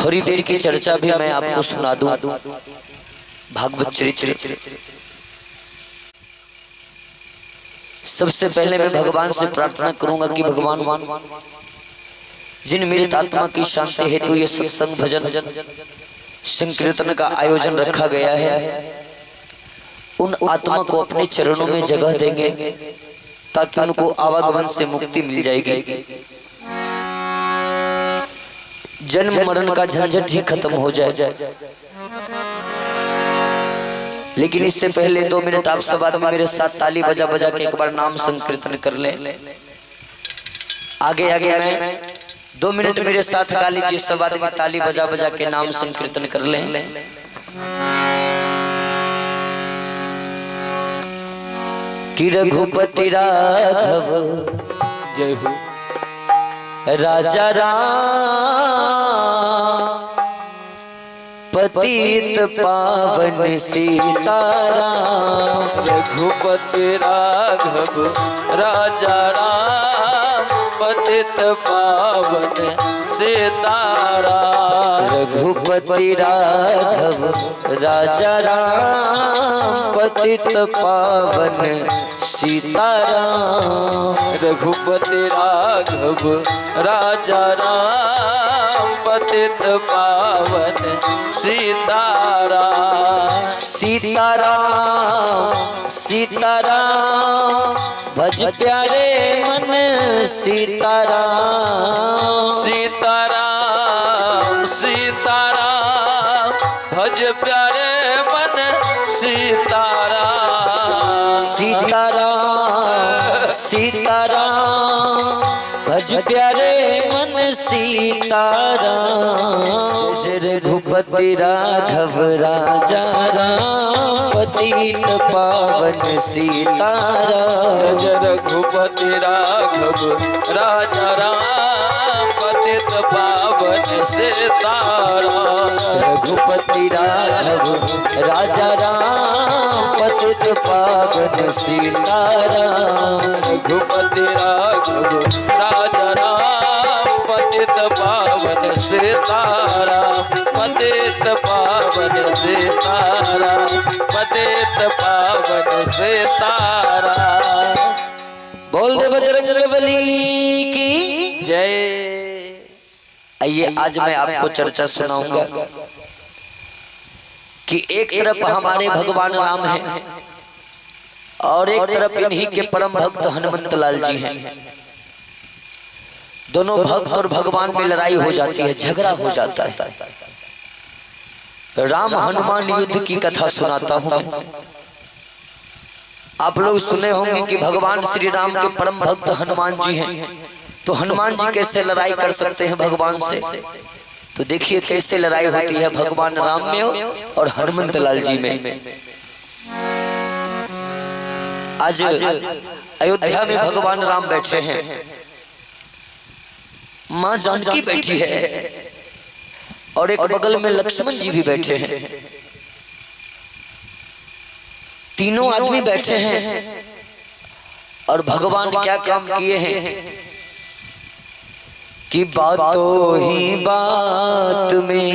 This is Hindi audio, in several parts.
थोड़ी देर की चर्चा भी मैं आपको सुना दूं भागवत चरित्र। सबसे पहले मैं भगवान से प्रार्थना करूंगा कि भगवान जिन मृत आत्मा की शांति हेतु ये सत्संग भजन संकीर्तन का आयोजन रखा गया है, उन आत्मा को अपने चरणों में जगह देंगे ताकि उनको आवागमन से मुक्ति मिल जाएगी, जन्म मरण का झंझट ही खत्म हो जाए। लेकिन इससे पहले 2 मिनट आप सब आदमी मेरे साथ ताली बजा बजा के एक बार नाम संकीर्तन कर ले। आगे आगे मैं 2 मिनट मेरे साथ गा लीजिए, सब आदमी ताली बजा बजा के नाम संकीर्तन कर ले। कि रघुपति राघव जय हो राजा राम, पतित पावन सीताराम। रघुपति राघव राजा राम, पतित पावन सीताराम। रघुपति राघव राजा राम, पतित पावन सीताराम। रघुपति राघव राजा राम, पतित पावन सीताराम। सीताराम सीताराम भज प्यारे मन सीताराम। सीताराम सीताराम भज प्यारे मन सीताराम। सीताराम सीताराम भज प्यारे मन सीताराम। जय रघुपति राघव राजा राम, पतित पावन सीताराम। जय रघुपति राघव राजा राम, पतित पावन सीताराम। रघुपति राघव राजा राम, पतित पावन सीताराम। रघुपति राघव राजा राम, पतित पावन सीताराम। पतित पावन सीताराम, पतित पावन सीताराम। बोल दे बजरंगबली की जय। आइए आज मैं आपको चर्चा सुनाऊंगा कि एक तरफ हमारे भगवान राम हैं और एक तरफ इन्हीं के परम भक्त हनुमंत लाल जी हैं। दोनों भक्त और भगवान में लड़ाई हो जाती है, झगड़ा हो जाता है। राम हनुमान युद्ध की कथा सुनाता हूं मैं। आप लोग सुने होंगे कि भगवान श्री राम के परम भक्त हनुमान जी हैं, तो हनुमान जी कैसे लड़ाई कर सकते हैं भगवान से। तो देखिए कैसे लड़ाई होती है भगवान राम में और हनुमंत लाल जी में। आज अयोध्या में भगवान राम बैठे हैं, मां जानकी बैठी है और एक बगल में लक्ष्मण जी भी बैठे हैं। तीनों आदमी बैठे हैं और भगवान क्या काम किए हैं कि बातों ही बात में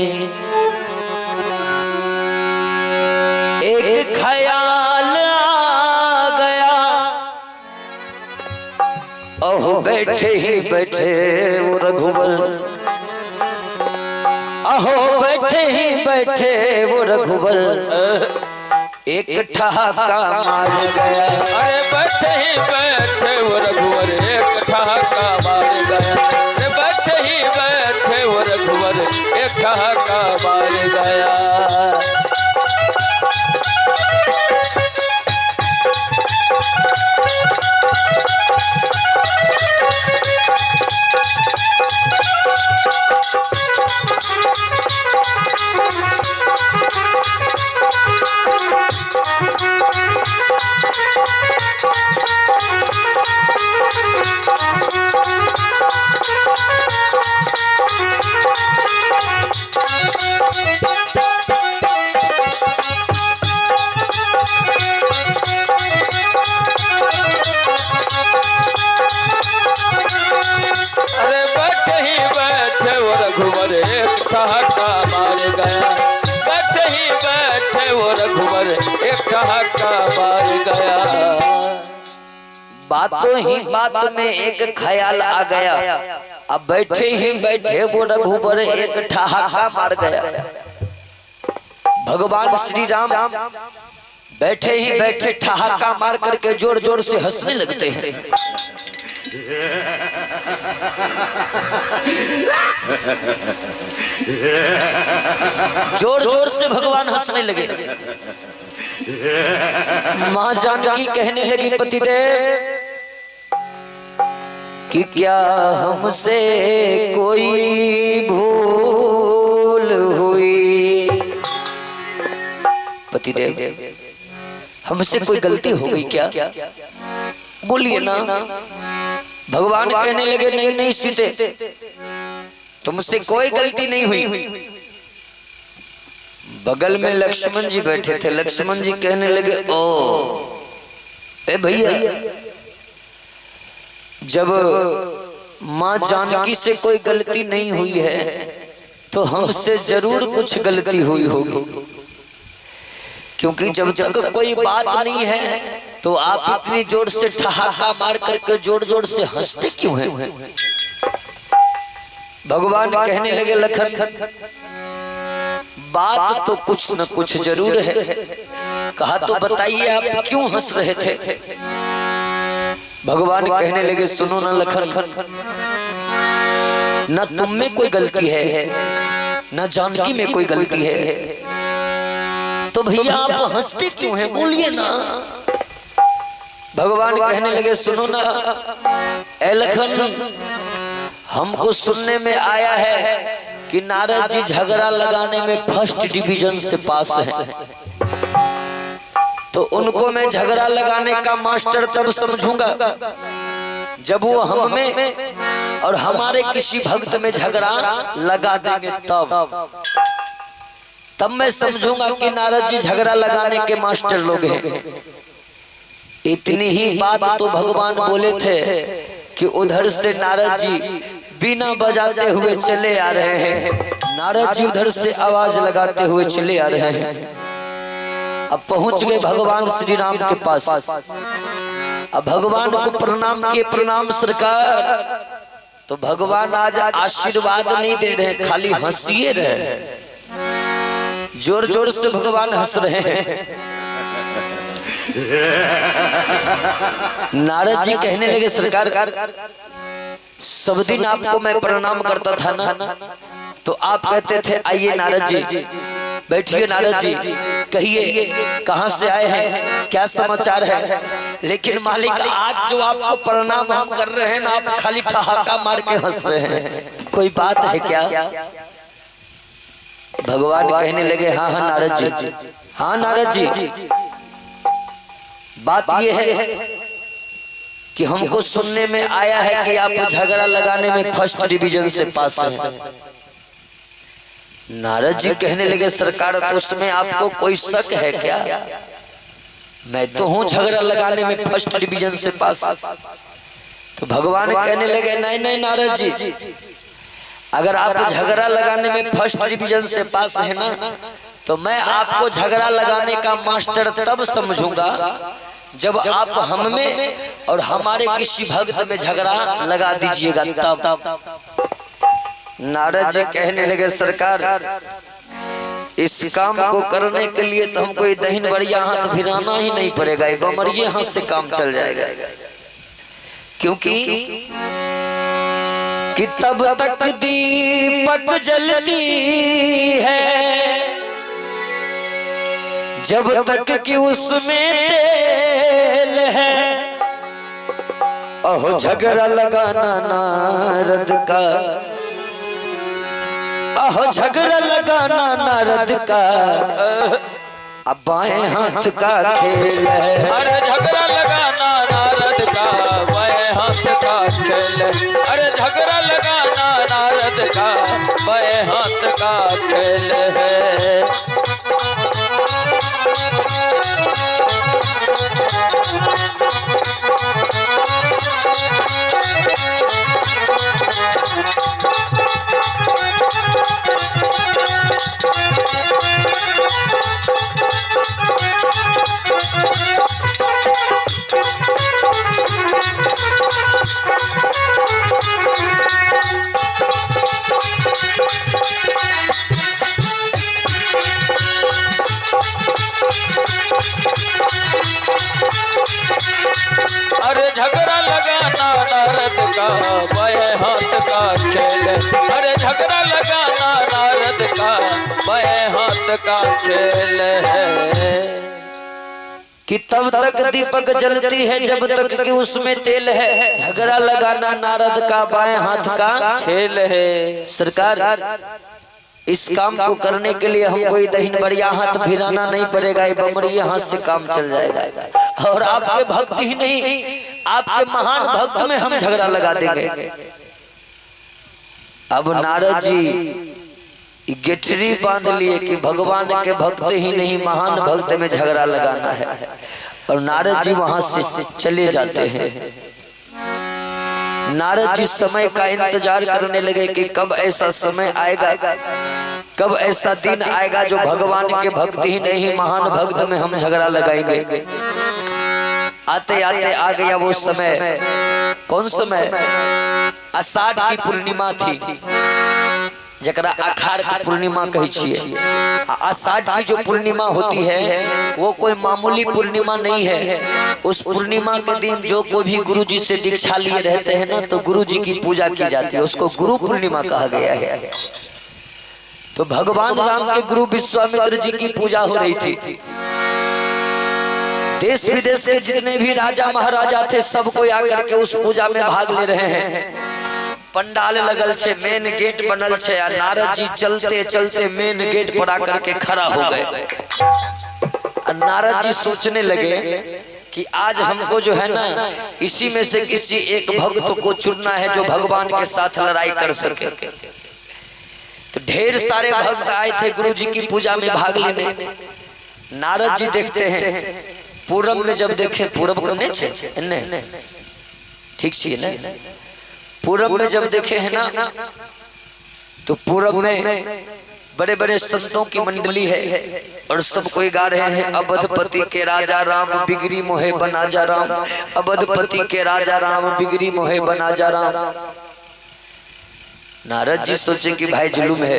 एक ख्याल आ गया। ओह बैठे ही बैठे वो रघुवर, अहो बैठे ही बैठे वो रघुवर एक ठहाका मार गया। अरे बैठे ही बैठे वो रघुवर एक ठहाका मार गया। अरे बैठे ही बैठे वो रघुवर एक ठहाका मार गया। ठहाका मार गया। बैठे ही बैठे वो रघुवर एक ठहाका मार गया। बातों ही बात में एक ख्याल आ गया, अब बैठे ही बैठे वो रघुवर एक ठहाका मार गया। भगवान श्री राम बैठे ही बैठे ठहाका मार करके जोर जोर से हंसने लगते हैं। जोर जोर से भगवान हंसने लगे। मां जानकी कहने लगी पतिदेव कि क्या हमसे कोई भूल हुई? पतिदेव हमसे कोई गलती हो गई क्या? बोलिए ना। भगवान कहने लगे नहीं नहीं सीते, तुमसे कोई गलती नहीं हुई। बगल में लक्ष्मण जी बैठे थे, लक्ष्मण जी कहने लगे ओ ए भैया, जब मां जानकी से कोई गलती नहीं हुई है तो हमसे जरूर कुछ गलती हुई होगी, क्योंकि जब तक कोई बात नहीं है तो आप इतनी जोर से ठहाका मार करके जोर जोर से हंसते क्यों हैं? भगवान कहने लगे लखन बात तो कुछ न कुछ जरूर है। कहा तो बताइए आप क्यों हंस रहे थे? भगवान कहने लगे सुनो ना लखन, न तुम में कोई गलती है न जानकी में कोई गलती है, तो भैया आप हंसते क्यों हैं? बोलिए ना। भगवान कहने लगे सुनो ना ए लखन, हमको सुनने में आया है कि नारद जी झगड़ा लगाने में फर्स्ट डिवीजन से पास है, तो उनको मैं झगड़ा लगाने का मास्टर तब समझूंगा जब वो हम में और हमारे किसी भक्त में झगड़ा लगा देंगे, तब मैं समझूंगा कि नारद जी झगड़ा लगाने के मास्टर लोग हैं। इतनी ही बात तो भगवान बोले थे कि उधर से नारद जी बीना बजाते हुए चले आ रहे हैं। नारद जी उधर से आवाज लगाते हुए चले आ रहे हैं। अब पहुंच गए भगवान श्री राम के पास। अब भगवान को प्रणाम किए, प्रणाम सरकार। तो भगवान आज आशीर्वाद नहीं दे रहे, खाली हंसिए रहे। जोर जोर से भगवान हंस रहे हैं। नारद जी कहने लगे सरकार, सब दिन आपको मैं प्रणाम करता था ना, तो आप कहते थे आइए नारद जी, बैठिए नारद जी, कहिए कहां से आए हैं, क्या समाचार है। लेकिन मालिक आज जो आपको प्रणाम हम कर रहे हैं ना, आप खाली ठहाका मार के हंस रहे हैं, कोई बात है क्या? भगवान कहने लगे हाँ हाँ नारद जी, हाँ नारद जी, बात यह है कि हमको सुनने में आया है कि आप झगड़ा लगाने में फर्स्ट डिवीजन से पास हैं। नारद जी कहने लगे सरकार, तो उसमें आपको कोई शक है क्या? मैं तो हूं झगड़ा लगाने में फर्स्ट डिवीजन से पास। तो भगवान कहने लगे नहीं नहीं नारद जी, अगर आप झगड़ा लगाने में फर्स्ट डिवीजन से पास है ना, तो मैं आपको झगड़ा लगाने का मास्टर तब समझूंगा जब आप हम में और हमारे किसी भक्त में झगड़ा लगा दीजिएगा तब। नारद जी कहने लगे सरकार, इस काम को करने के लिए तो हमको ये दहिन बढ़िया हाथ फिराना ही नहीं पड़ेगा, बमरिए हाथ से काम चल जाएगा। क्योंकि कि तब तक दीपक जलती है जब तक कि उसमें तेल है। ओह झगड़ा लगाना नारद का, ओह झगड़ा लगाना नारद का अब बाएं हाथ का खेल है। अरे झगड़ा लगाना नारद का बाएं हाथ का खेल है। अरे झगड़ा लगाना नारद का बाएं हाथ का खेल है। बाएं हाथ का खेल है। कि तब तक दीपक जलती है जब तक कि उसमें तेल है, झगड़ा लगाना नारद का बाएं हाथ का खेल है। सरकार इस काम को करने के लिए हमको दहिन बढ़िया हाथ भिराना नहीं पड़ेगा, ये बमरी हाथ से काम चल जाएगा। और आपके भक्त ही नहीं, आपके महान भक्त में हम झगड़ा लगा देंगे। अब नारद जी गेठरी बांध लिए कि भगवान के भक्त ही नहीं महान भक्त में झगड़ा लगाना है, और नारद जी वहां से चले जाते हैं। नारद जी समय का इंतजार करने लगे कि कब ऐसा समय आएगा, कब ऐसा दिन आएगा जो भगवान के भक्त ही नहीं महान भक्त में हम झगड़ा लगाएंगे। आते आते आ गया वो समय। कौन समय? आषाढ़ की पूर्णिमा थी, जकरा अखाड़ की पूर्णिमा कही छिए। आषाढ़ की जो पूर्णिमा होती है वो कोई मामूली पूर्णिमा नहीं है। उस पूर्णिमा के दिन जो कोई भी गुरु जी से दीक्षा लिए रहते हैं ना, तो गुरु जी की पूजा की जाती है, उसको गुरु पूर्णिमा कहा गया है। तो भगवान राम के गुरु विश्वामित्र जी की पूजा हो रही थी। देश विदेश के जितने भी राजा महाराजा थे सब कोई आकर के उस पूजा में भाग ले रहे हैं। पंडाल लगल छे, मेन गेट बनल छे, और नारद जी चलते चलते मेन गेट पर आकर के खड़ा हो गए। नारद जी सोचने लगे कि आज हमको जो है ना इसी में से किसी एक भक्त को चुनना है जो भगवान के साथ लड़ाई कर सके। तो ढेर सारे भक्त आए थे गुरु जी की पूजा में भाग लेने। नारद जी देखते हैं पूरब में, जब देखे पूरब करने छे ने ठीक छी ने, पूरब में जब देखे हैं ना तो पूरब में बड़े बड़े संतों की मंडली है और सब कोई गा रहे हैं अवधपति के राजा राम बिगड़ी मोहे बना जा राम, अवधपति के राजा राम बिगड़ी मोहे बना जा राम। नारद जी सोचे कि भाई जुलूम है,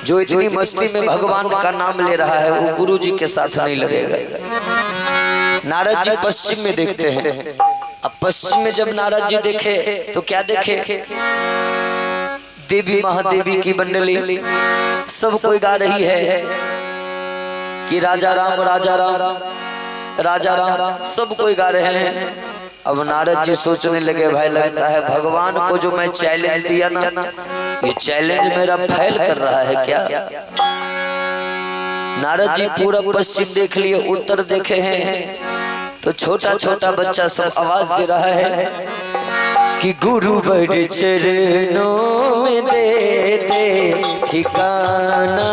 जो इतनी मस्ती में भगवान का नाम ले रहा है वो गुरु जी के साथ नहीं लड़ेगा। नारद जी पश्चिम में देखते हैं। अब पश्चिम में जब नारद जी देखे तो क्या देखे? देवी महादेवी की मंडली सब कोई गा रही है कि राजा राम राजा राम राजा राम, सब कोई गा रहे हैं। अब नारद जी सोचने लगे भाई लगता है भगवान को जो मैं चैलेंज दिया ना, ये चैलेंज मेरा फेल कर रहा है क्या? नारद जी पूरा पश्चिम देख लिए, उत्तर देखे हैं तो छोटा छोटा बच्चा सब आवाज दे रहा है कि गुरु बड़ चरणों में दे दे ठिकाना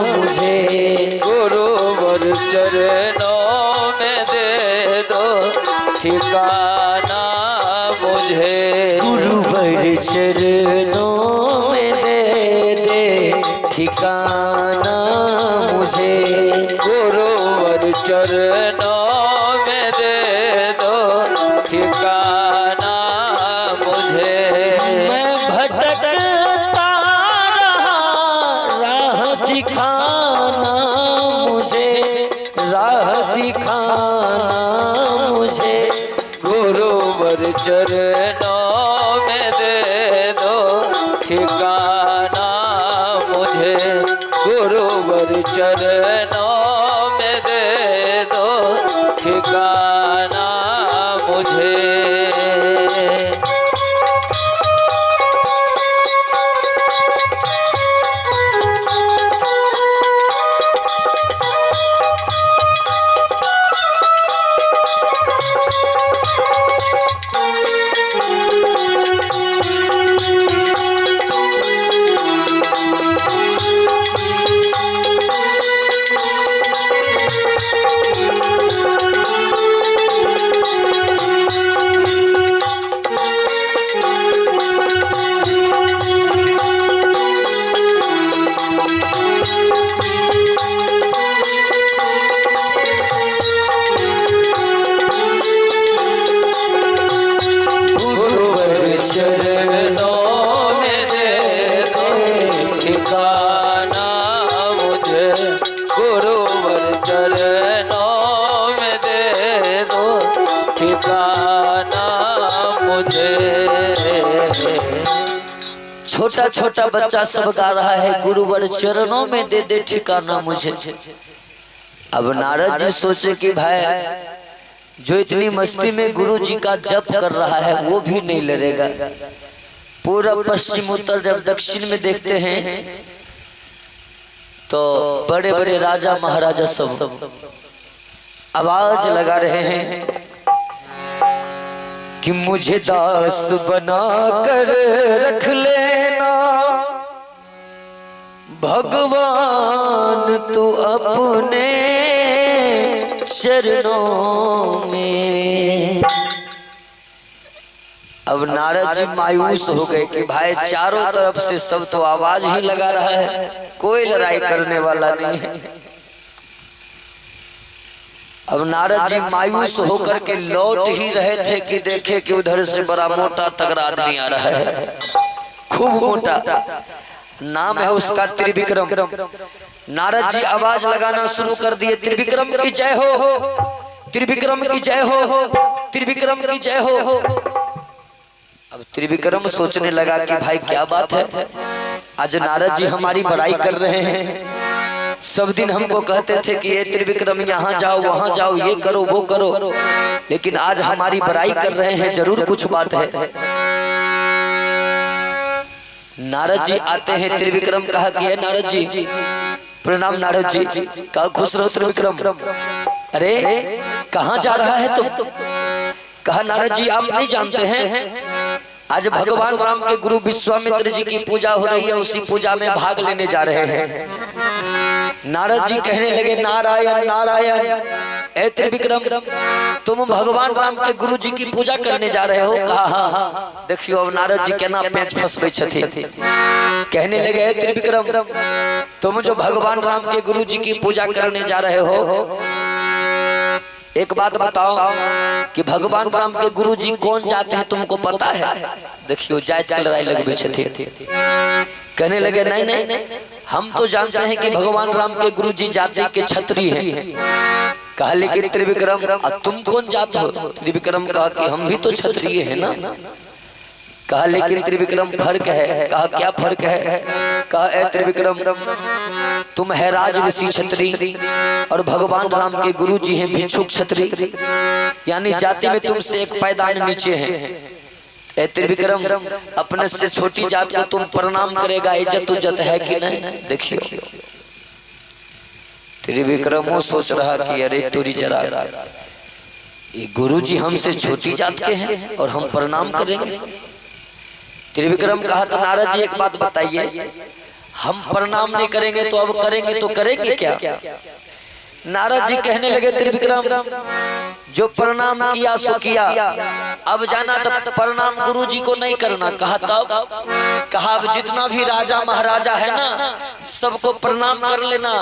मुझे, गुरु बड़ चरणों में दे दो ठिकाना मुझे, गुरु बड़ चरणों में दे दे ठिकाना मुझे, गुरु बड़ चरणों में दे दो ठिकाना मुझे। मैं भटकता रहा, राह दिखाना मुझे, राह दिखाना मुझे, गुरु बड़ चरणों में दे दो ठिकाना मुझे, गुरु बड़ चरणों में दे दो ठिकाना मुझे। छोटा छोटा छोटा बच्चा सब गा रहा है, गुरुवर चरणों में दे दे ठिकाना मुझे। अब नारद जी सोचे कि भाई जो इतनी मस्ती में गुरु जी का जप कर रहा है वो भी नहीं लड़ेगा। पूर्व पश्चिम उत्तर जब दक्षिण में देखते हैं तो बड़े बड़े राजा महाराजा सब आवाज लगा रहे हैं कि मुझे दास बना कर रख लेना भगवान तू अपने चरणों में। अब नारद जी मायूस हो गए कि भाई चारों तरफ से सब तो आवाज ही लगा रहा है, कोई लड़ाई करने वाला नहीं है। अब नारद जी मायूस होकर के लौट ही रहे थे कि देखे कि उधर से बड़ा मोटा तगड़ा आदमी आ रहा है, खूब मोटा, नाम है उसका त्रिविक्रम। नारद जी आवाज लगाना शुरू कर दिए, त्रिविक्रम की जय हो, त्रिविक्रम की जय हो, त्रिविक्रम की जय हो। अब त्रिविक्रम सोचने लगा कि भाई क्या बात है, आज नारद जी हमारी बड़ाई कर रहे हैं। सब दिन हमको कहते थे कि ये त्रिविक्रम यहाँ जाओ वहाँ जाओ, ये करो वो करो, लेकिन आज हमारी बड़ाई कर रहे हैं, जरूर कुछ बात है। नारद जी आते हैं, त्रिविक्रम कहा कि नारद जी प्रणाम। नारद जी कहा खुश रहो त्रिविक्रम। अरे कहाँ जा रहा है तुम? कहा नारद जी आप नहीं जानते हैं आज भगवान राम के गुरु विश्वामित्र जी की पूजा हो रही है, उसी पूजा में भाग लेने जा रहे हैं। नारद जी कहने लगे नारायण नारायण, ए त्रिविक्रम तुम भगवान राम के गुरु जी की पूजा करने जा रहे हो? कहा हाँ। देखियो अब नारद जी केना पेच फंसबे छथिन। कहने लगे त्रिविक्रम तुम जो भगवान राम के गुरु जी की पूजा करने जा रहे हो, एक बात बताओ कि भगवान राम के गुरु जी कौन जाते हैं तुमको पता है? देखियो जायज की लड़ाई लगबे छथिन। कहने लगे नहीं नहीं हम तो जानते हैं कि भगवान राम के गुरु जी जाति के क्षत्रिय हैं। कहा लेकिन त्रिविक्रम तुम कौन जात हो? त्रिविक्रम कहा कि हम भी तो क्षत्रिय हैं ना। कहा लेकिन त्रिविक्रम फर्क है। कहा क्या फर्क है? कहा ए त्रिविक्रम तुम है राज ऋषि क्षत्रिय और भगवान राम के गुरु जी हैं भिक्षुक क्षत्रिय, यानी जाति में तुमसे एक पायदान नीचे हैं। ए त्रिविक्रम अपने से छोटी जात को तुम प्रणाम करेगा, इज्जत उज्जत है कि नहीं? देखियो त्रिविक्रम वो सोच रहा कि अरे तुरी जरा ये गुरु जी हमसे छोटी जात के हैं और हम प्रणाम करेंगे। त्रिविक्रम कहा तो नारद जी एक बात बताइए, हम प्रणाम नहीं करेंगे तो अब करेंगे तो करेंगे क्या? नारद जी कहने लगे त्रिविक्रम जो प्रणाम किया सो किया, अब जाना तो प्रणाम गुरु जी को नहीं करना। कहा तब? कहा अब जितना भी राजा महाराजा है ना सबको प्रणाम कर लेना,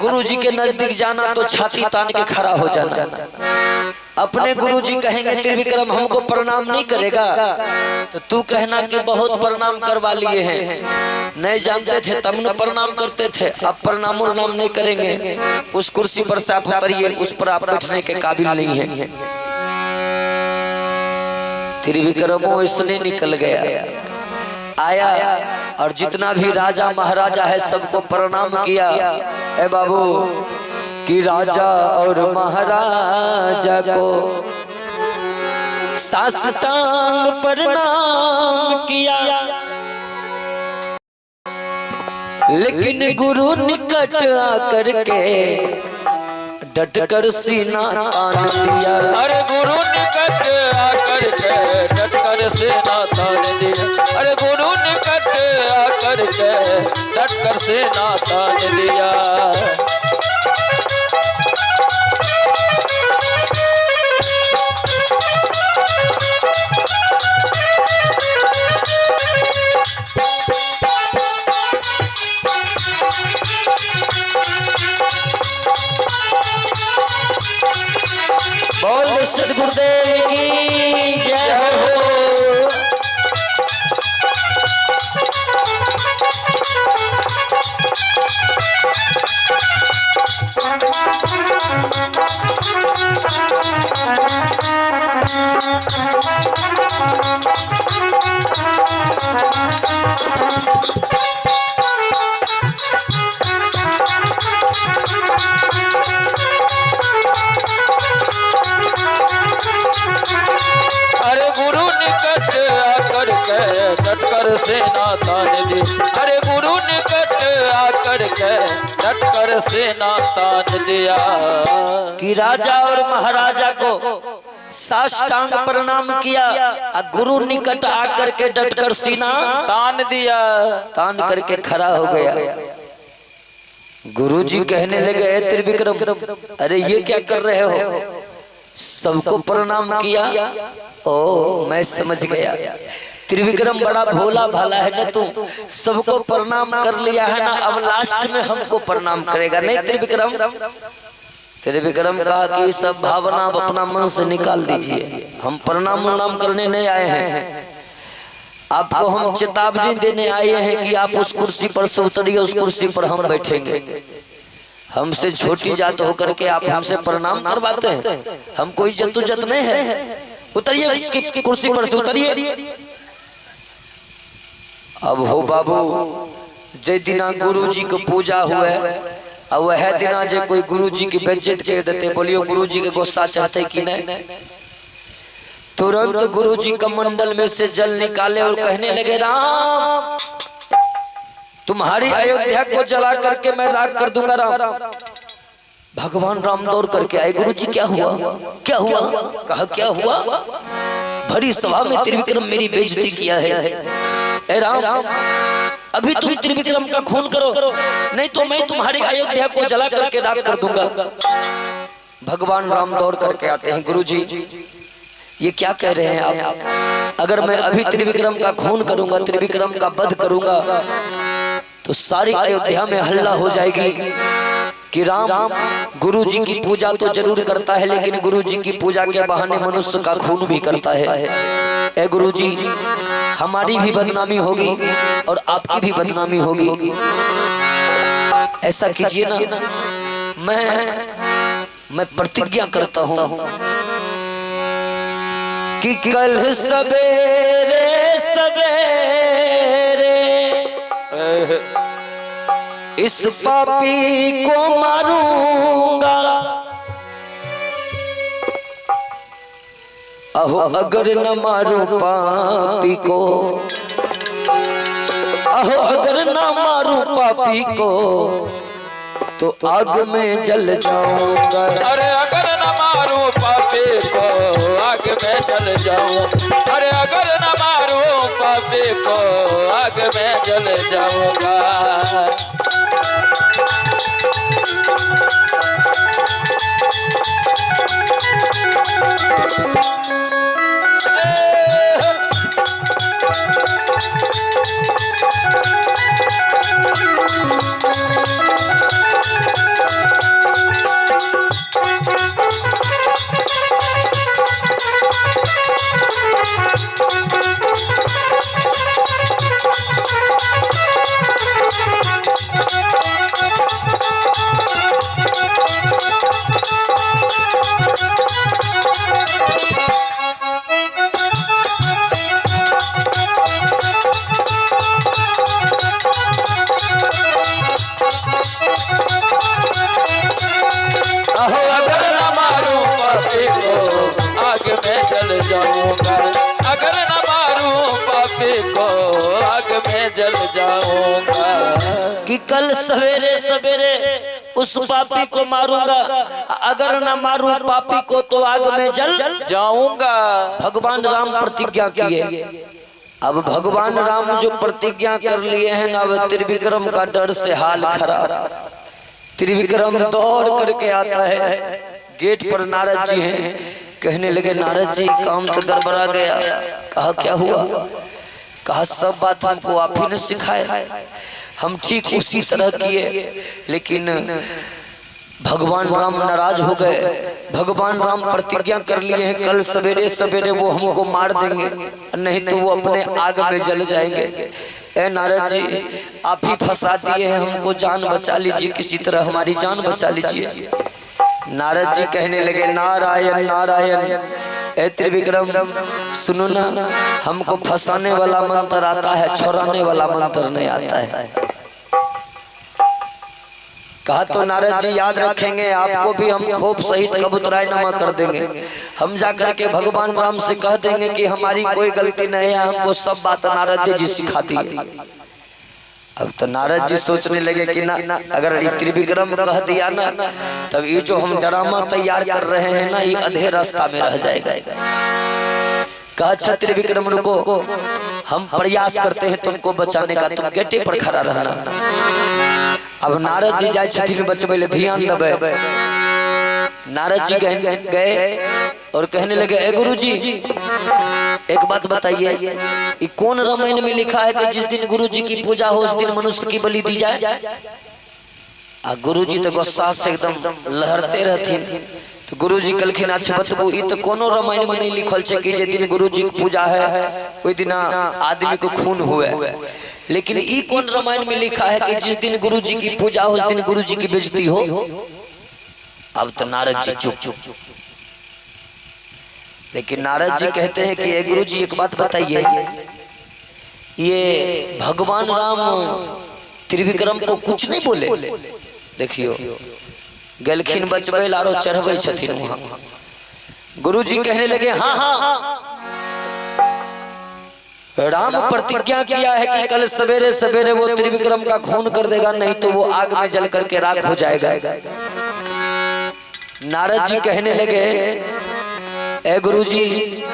गुरु जी के नजदीक जाना तो छाती तान के खड़ा हो जाना। अपने गुरु जी कहेंगे त्रिविक्रम हमको प्रणाम नहीं करेगा तो तू कहना कि बहुत प्रणाम करवा लिए हैं, नहीं जानते थे तब न प्रणाम करते थे, अब प्रणाम उर्णाम नहीं करेंगे, उस कुर्सी पर से आप उतरिए, उस पर आप बैठने के काबिल नहीं है। त्रिविक्रम इसने निकल गया, आया और जितना भी राजा महाराजा है सबको प्रणाम किया। ए बाबू कि राजा और महाराजा को साष्टांग प्रणाम किया, लेकिन गुरु निकट आकर के डट कर सीना तान दिया। अरे गुरु निकट आकर के डट कर सीना तान दिया। अरे गुरु निकट आकर के डट कर सीना तान दिया। बोल सद्गुरुदेव की जय हो। कर सेना तान दी। अरे गुरु निकट आकर के डट कर सेना तान दिया। कि राजा और महाराजा को साष्टांग प्रणाम किया, गुरु निकट आकर के डटकर सीना तान दिया। तान करके खड़ा हो गया। गुरुजी कहने लगे, ए त्रिविक्रम, अरे ये क्या कर रहे हो? सबको प्रणाम किया। ओ मैं समझ गया, त्रिविक्रम बड़ा भोला भाला है ना, तू सबको प्रणाम कर लिया है ना, अब लास्ट में हमको प्रणाम करेगा नहीं त्रिविक्रम? त्रिविक्रम कहा कि सब भावना आप अपना मन से निकाल दीजिए, हम प्रणाम करने नहीं आए हैं, आपको हम चेतावनी देने आए हैं कि आप उस कुर्सी पर से उतरिए, उस कुर्सी पर हम बैठेंगे। हमसे छोटी जात होकर के आप हमसे प्रणाम करवाते हैं, हम कोई जद्दोजहद नहीं है, उतरिए उसकी कुर्सी पर से उतरिए। अब हो बाबू, जय दिना गुरु जी को पूजा हुआ, अब वह दिना जो कोई गुरु जी की बेइज्जत कर देते, बोलियो गुरु जी के गुस्सा चाहते कि नहीं? तुरंत गुरु जी कमंडल में से जल निकाले और कहने लगे, राम तुम्हारी अयोध्या को जला करके मैं राख कर दूंगा। राम भगवान राम दौड़ करके आए, गुरु जी क्या हुआ क्या हुआ? कहा क्या हुआ? भरी सभा में त्रिविक्रम मेरी बेइज्जती किया है। ए राम, अभी तुम त्रिविक्रम का खून करो, नहीं तो मैं तुम्हारी अयोध्या को जला करके राख कर दूंगा। भगवान राम दौड़ करके आते हैं, गुरु जी ये क्या कह रहे हैं आप? अगर मैं अभी त्रिविक्रम का खून करूंगा, त्रिविक्रम का वध करूंगा, तो सारी अयोध्या में हल्ला हो जाएगी कि राम गुरु जी की पूजा तो जरूर करता है, लेकिन गुरु जी की पूजा के बहाने मनुष्य का खून भी करता है। ए गुरु जी, हमारी भी बदनामी होगी और आपकी भी बदनामी होगी, ऐसा कीजिए ना, मैं प्रतिज्ञा करता हूँ कि कल सवेरे सवेरे इस पापी को मारूंगा। अहो अगर न मारूं पापी को, अहो अगर न मारूं पापी को, तो आग में जल जाऊंगा। अरे अगर न मारूं पापी को, आग में जल जाऊं। अरे अगर न मारूं पापी को, आग में जल जाऊंगा। अगर न मारूं पापी को, आग में जल जाऊंगा। कि कल सवेरे सवेरे उस पापी को मारूंगा, अगर न मारूं पापी को तो आग में जल जाऊंगा। भगवान राम प्रतिज्ञा किए। अब भगवान राम जो प्रतिज्ञा कर लिए हैं ना, अब त्रिविक्रम का डर से हाल खराब। त्रिविक्रम दौड़ करके आता है, गेट पर नारद जी हैं, कहने लगे नारद जी काम तो गड़बड़ा गया। कहा क्या हुआ? कहा सब बात हमको आप ही ने सिखाए, हम ठीक उसी तरह किए, लेकिन भगवान राम नाराज हो गए। भगवान राम प्रतिज्ञा कर लिए हैं कल सवेरे सवेरे वो हमको मार देंगे, नहीं तो वो अपने आग में जल जाएंगे। ए नारद जी आप ही फंसा दिए हैं हमको, जान बचा लीजिए, किसी तरह हमारी जान बचा लीजिए। नारद जी कहने लगे नारायण नारायण। ए त्रिविक्रम सुनो ना, हमको फंसाने वाला मंत्र आता है, छुड़ाने वाला मंत्र नहीं आता है। कहा तो नारद जी याद रखेंगे, आपको भी हम खोप सहित कबूतरायनमा कर देंगे। हम जाकर के भगवान राम से कह देंगे कि हमारी कोई गलती नहीं है, हमको सब बात नारद जी सिखाती है। अब तो नारद जी सोचने लगे कि ना, अगर त्रिविक्रम कह दिया ना, तब ये जो हम ड्रामा तैयार कर रहे हैं ना, ये आधे रास्ता में रह जाएगा। कहा अच्छा त्रिविक्रम रुको, हम प्रयास करते हैं तुमको बचाने का, तुम गेटे पर खड़ा रहना। अब नारद जी जाए छथिन बचबे ले, ध्यान देवे। नारद जी गए और कहने लगे, ए गुरु जी एक बात बताइए, ये कौन रामायण में लिखा है कि जिस दिन गुरु जी की पूजा हो उस दिन मनुष्य की बलि दी जाए? गुरु जी तो गुस्सा से एकदम लहरते रहथिन। तो गुरु जी कलखिन, अच्छा बतबू, ये तो कोनो रामायण में नहीं लिखल है कि जिस दिन गुरु जी की पूजा है वही दिन आदमी को खून हुए। लेकिन ये कौन रामायण में लिखा है कि जिस दिन गुरु जी की पूजा हो उस दिन गुरु जी की बेइज्जती हो? अब तो नारद जी चुप। लेकिन नारद जी कहते हैं कि गुरु जी एक बात बताइए, ये भगवान राम त्रिविक्रम को कुछ नहीं बोले? देखियो गलखिन बचबे लारो चढ़बे छथिन वहां। गुरु जी कहने लगे, हाँ हाँ, राम प्रतिज्ञा किया है कि कल सवेरे सवेरे वो त्रिविक्रम का खून कर देगा, नहीं तो वो आग में जल करके राख हो जाएगा। नारद जी कहने लगे, ए गुरु जी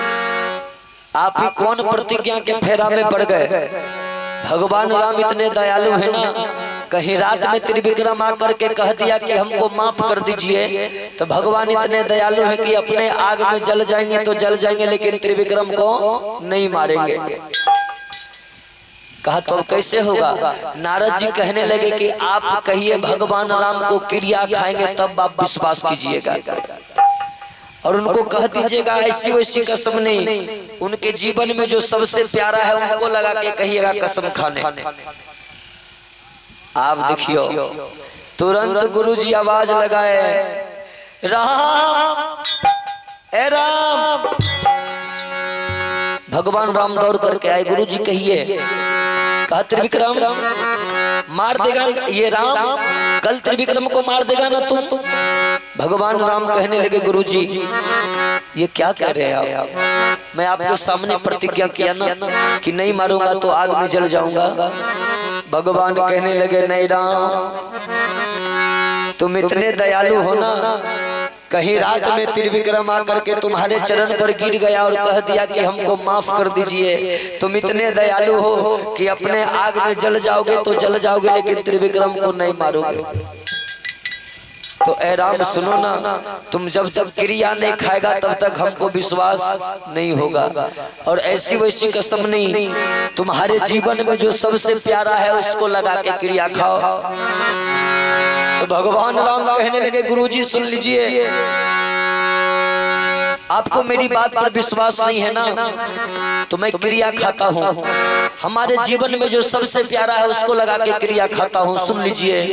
आप ही कौन प्रतिज्ञा के फेरा में पड़ गए? भगवान राम इतने दयालु है ना, कहीं रात में त्रिविक्रम आकर के कह दिया कि हमको माफ कर दीजिए, तो भगवान इतने दयालु है कि अपने आग में जल जाएंगे तो जल जाएंगे, लेकिन त्रिविक्रम को नहीं मारेंगे। कहा तो कैसे होगा? नारद जी कहने लगे कि आप कहिए भगवान राम को क्रिया खाएंगे तब आप विश्वास कीजिएगा, और उनको कह दीजिएगा ऐसी वैसी कसम नहीं, उनके जीवन में जो सबसे प्यारा है उनको लगा के कहिएगा कसम खाने। आप देखियो तुरंत गुरुजी आवाज लगाए, राम ए राम। भगवान राम दौड़ करके आए, गुरुजी कहिए। कहा त्रिविक्रम मार देगा ये राम, कल त्रिविक्रम को मार देगा ना तुम? भगवान राम कहने लगे, गुरुजी ये क्या कह रहे हैं आप? मैं आपके सामने प्रतिज्ञा किया ना कि नहीं मारूंगा तो आग में जल जाऊंगा। भगवान कहने लगे, नहीं राम तुम इतने दयालु हो ना, कहीं रात में त्रिविक्रम आकर के तुम्हारे चरण पर गिर गया और कह दिया कि हमको माफ कर दीजिए, तुम इतने दयालु हो कि अपने आग में जल जाओगे तो जल जाओगे, लेकिन त्रिविक्रम को नहीं मारोगे। तो ए राम सुनो ना, तुम जब तक क्रिया नहीं खाएगा तब तक हमको विश्वास नहीं होगा, और ऐसी वैसी कसम नहीं, तुम्हारे जीवन में जो सबसे प्यारा है उसको लगा के क्रिया खाओ। तो भगवान राम कहने लगे, गुरुजी सुन लीजिए, आपको मेरी बात पर विश्वास नहीं है ना, तो मैं क्रिया खाता हूँ। हमारे जीवन में जो सबसे प्यारा है उसको लगा के क्रिया खाता हूँ। सुन लीजिए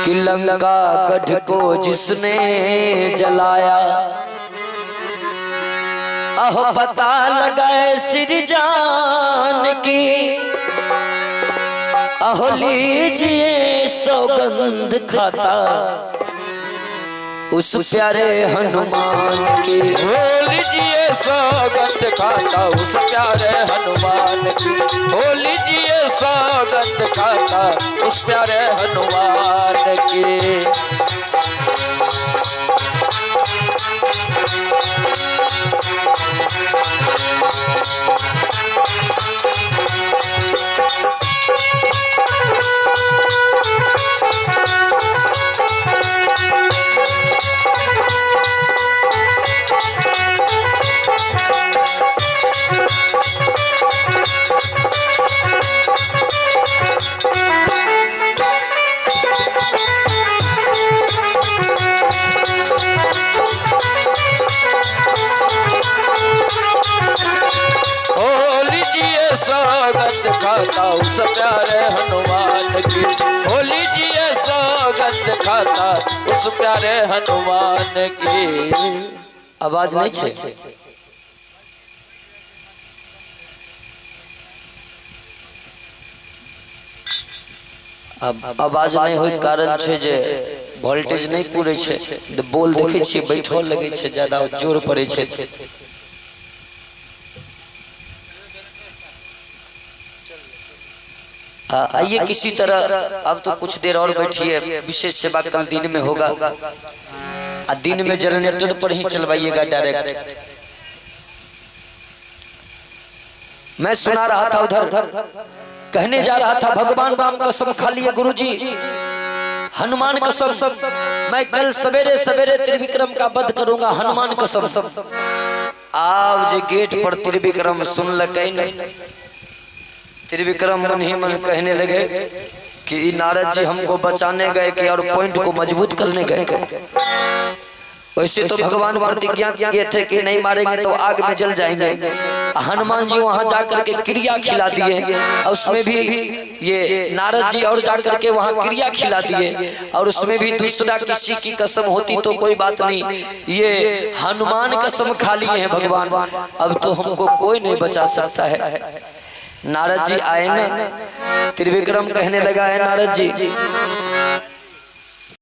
कि लंका गढ़ को जिसने जलाया, अहो पता लगाए सिर जान की, अहो लीजिए सौगंध खाता उस प्यारे हनुमान की। हो लीजिए सौगंध खाता उस प्यारे हनुमान की, हो लीजिए सौगंध खाता उस प्यारे हनुमान की। सौगंध खाता उस प्यारे हनुमान की, हो लीजिए सौगंध खाता उस प्यारे हनुमान की। आवाज नहीं छे। अब आवाज नहीं होय कारण छे जे वोल्टेज नहीं पूरे छे, बोल देखे छी बैठो लगे छे, ज्यादा जोर पड़े छे। आइए किसी तरह अब तो कुछ देर और बैठिए, विशेष सेवा कल दिन में होगा। दिन में जनरेटर पर ही चलवाइएगा डायरेक्ट। मैं सुना रहा था उधर, कहने जा रहा था भगवान राम कसम खा लिए गुरुजी, हनुमान कसम, मैं कल सवेरे सवेरे त्रिविक्रम का वध करूंगा, हनुमान कसम। आप जे गेट पर त्रिविक्रम सुन लगे नहीं, त्रिविक्रम मन ही मन कहने लगे कि नारद जी हमको बचाने गए कि और पॉइंट को मजबूत करने गए। वैसे तो भगवान प्रतिज्ञा किए थे कि नहीं मारेंगे तो आग में जल जाएंगे। हनुमान जी वहां जाकर के क्रिया खिला दिए, और उसमें भी ये नारद जी और जाकर के वहां क्रिया खिला दिए, और उसमें भी दूसरा किसी की कसम होती तो कोई बात नहीं, ये हनुमान कसम खा लिए हैं भगवान, अब तो हमको कोई नहीं बचा सकता है। नारद जी आए ना, त्रिविक्रम कहने लगा है नारद जी